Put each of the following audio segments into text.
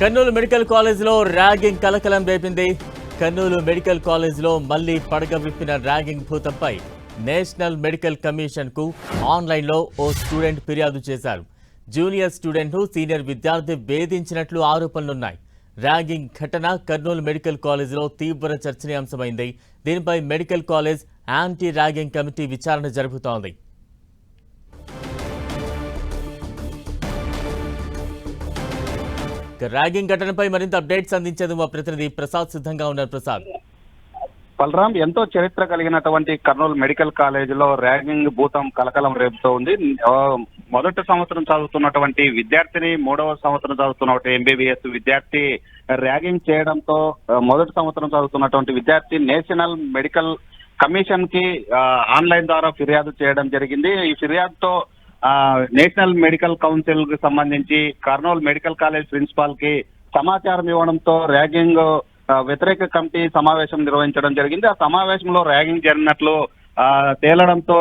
Kurnool medical కాలేజీలో ragging కలకలం రేపింది. కర్నూలు మెడికల్ కాలేజీలో మళ్లీ పడగ విప్పిన ర్యాగింగ్ భూతంపై నేషనల్ మెడికల్ కమిషన్కు ఆన్లైన్లో ఓ స్టూడెంట్ ఫిర్యాదు చేశారు. జూనియర్ స్టూడెంట్ను సీనియర్ విద్యార్థి వేధించినట్లు ఆరోపణలున్నాయి. ర్యాగింగ్ ఘటన కర్నూలు మెడికల్ కాలేజీలో తీవ్ర చర్చనీయాంశమైంది. దీనిపై medical college anti ragging committee విచారణ జరుపుతోంది. ర్యాగింగ్ ఘటనపై మరింత అప్డేట్స్ అందించేందుకు మా ప్రతినిధి ప్రసాద్ సిద్ధంగా ఉన్నారు. ప్రసాద్, బలరాం, ఎంతో చరిత్ర కలిగినటువంటి కర్నూలు మెడికల్ కాలేజీలో ర్యాగింగ్ భూతం కలకలం రేపుతూ ఉంది. మొదటి సంవత్సరం చదువుతున్నటువంటి విద్యార్థిని, మూడవ సంవత్సరం చదువుతున్నటువంటి ఎంబీబీఎస్ విద్యార్థి ర్యాగింగ్ చేయడంతో మొదటి సంవత్సరం చదువుతున్నటువంటి విద్యార్థి నేషనల్ మెడికల్ కమిషన్ కి ఆన్లైన్ ద్వారా ఫిర్యాదు చేయడం జరిగింది. ఈ ఫిర్యాదుతో నేషనల్ మెడికల్ కౌన్సిల్ కి సంబంధించి కర్నూలు మెడికల్ కాలేజ్ ప్రిన్సిపాల్ కి సమాచారం ఇవ్వడంతో ర్యాగింగ్ వ్యతిరేక కమిటీ సమావేశం నిర్వహించడం జరిగింది. ఆ సమావేశంలో ర్యాగింగ్ జరిగినట్లు తేలడంతో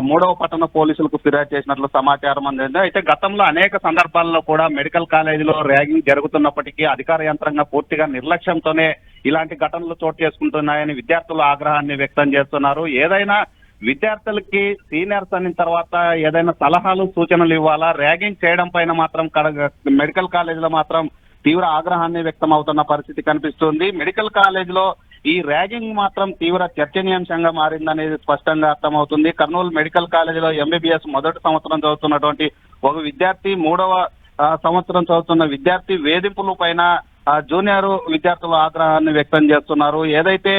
మూడవ పట్టణ పోలీసులకు ఫిర్యాదు చేసినట్లు సమాచారం అందింది. అయితే గతంలో అనేక సందర్భాల్లో కూడా మెడికల్ కాలేజీలో ర్యాగింగ్ జరుగుతున్నప్పటికీ అధికార యంత్రాంగం పూర్తిగా నిర్లక్ష్యంతోనే ఇలాంటి ఘటనలు చోటు చేసుకుంటున్నాయని విద్యార్థులు ఆగ్రహాన్ని వ్యక్తం చేస్తున్నారు. ఏదైనా విద్యార్థులకి సీనియర్స్ అయిన తర్వాత ఏదైనా సలహాలు సూచనలు ఇవ్వాలా, ర్యాగింగ్ చేయడం పైన మాత్రం మెడికల్ కాలేజీలో మాత్రం తీవ్ర ఆగ్రహాన్ని వ్యక్తం అవుతున్న పరిస్థితి కనిపిస్తుంది. మెడికల్ కాలేజీలో ఈ ర్యాగింగ్ మాత్రం తీవ్ర చర్చనీయాంశంగా మారిందనేది స్పష్టంగా అర్థమవుతుంది. కర్నూలు మెడికల్ కాలేజీలో ఎంబీబీఎస్ మొదటి సంవత్సరం చదువుతున్నటువంటి ఒక విద్యార్థి, మూడవ సంవత్సరం చదువుతున్న విద్యార్థి వేధింపుల పైన జూనియర్ విద్యార్థులు ఆగ్రహాన్ని వ్యక్తం చేస్తున్నారు. ఏదైతే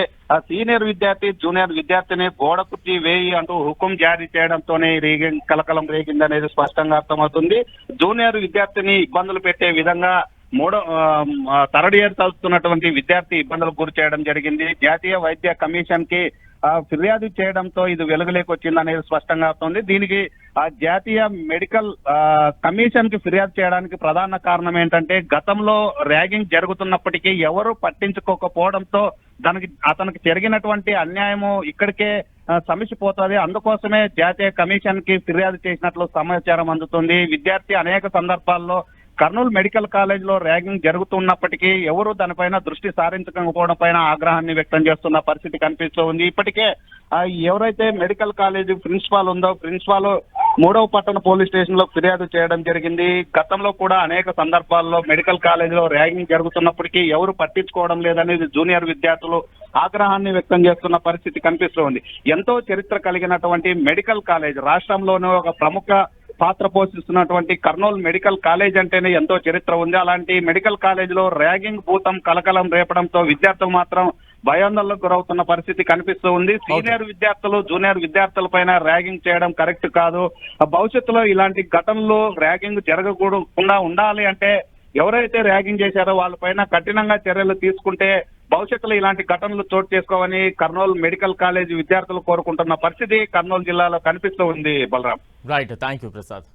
సీనియర్ విద్యార్థి జూనియర్ విద్యార్థిని గోడ కుర్చీ వేయి అంటూ హుకుం జారీ చేయడంతోనే రేగింగ్ కలకలం రేగిందనేది స్పష్టంగా అర్థమవుతుంది. జూనియర్ విద్యార్థిని ఇబ్బందులు పెట్టే విధంగా థర్డ్ ఇయర్ చదువుతున్నటువంటి విద్యార్థి ఇబ్బందులకు గురి చేయడం జరిగింది. జాతీయ వైద్య కమిషన్ కి ఫిర్యాదు చేయడంతో ఇది వెలుగులోకి వచ్చిందనేది స్పష్టంగా అవుతుంది. దీనికి జాతీయ మెడికల్ కమిషన్ కి ఫిర్యాదు చేయడానికి ప్రధాన కారణం ఏంటంటే గతంలో ర్యాగింగ్ జరుగుతున్నప్పటికీ ఎవరు పట్టించుకోకపోవడంతో అతనికి జరిగినటువంటి అన్యాయము ఇక్కడికే సమసిపోతుంది. అందుకోసమే జాతీయ కమిషన్ కి ఫిర్యాదు చేసినట్లు సమాచారం అందుతుంది. విద్యార్థి అనేక సందర్భాల్లో కర్నూలు మెడికల్ కాలేజ్ లో ర్యాగింగ్ జరుగుతున్నప్పటికీ ఎవరు దానిపైన దృష్టి సారించకపోవడం పైన ఆగ్రహాన్ని వ్యక్తం చేస్తున్న పరిస్థితి కనిపిస్తూ ఉంది. ఇప్పటికే ఎవరైతే మెడికల్ కాలేజ్ ప్రిన్సిపాల్ ఉందో ప్రిన్సిపాల్ మూడవ పట్టణ పోలీస్ స్టేషన్ లో ఫిర్యాదు చేయడం జరిగింది. గతంలో కూడా అనేక సందర్భాల్లో మెడికల్ కాలేజీలో ర్యాగింగ్ జరుగుతున్నప్పటికీ ఎవరు పట్టించుకోవడం లేదనేది జూనియర్ విద్యార్థులు ఆగ్రహాన్ని వ్యక్తం చేస్తున్న పరిస్థితి కనిపిస్తోంది. ఎంతో చరిత్ర కలిగినటువంటి మెడికల్ కాలేజ్, రాష్ట్రంలోనే ఒక ప్రముఖ పాత్ర పోషిస్తున్నటువంటి కర్నూలు మెడికల్ కాలేజ్ అంటేనే ఎంతో చరిత్ర ఉంది. అలాంటి మెడికల్ కాలేజీలో ర్యాగింగ్ భూతం కలకలం రేపడంతో విద్యార్థులు మాత్రం భయాందోళనకు గురవుతున్న పరిస్థితి కనిపిస్తూ ఉంది. సీనియర్ విద్యార్థులు జూనియర్ విద్యార్థుల పైన ర్యాగింగ్ చేయడం కరెక్ట్ కాదు. భవిష్యత్తులో ఇలాంటి ఘటనలు ర్యాగింగ్ జరగకుండా ఉండాలి అంటే ఎవరైతే ర్యాగింగ్ చేశారో వాళ్ళపైన కఠినంగా చర్యలు తీసుకుంటే భవిష్యత్తులో ఇలాంటి ఘటనలు చోటు చేసుకోవని కర్నూలు మెడికల్ కాలేజ్ విద్యార్థులు కోరుకుంటున్న పరిస్థితి కర్నూలు జిల్లాలో కనిపిస్తూ ఉంది. Balaram, right, thank you Prasad.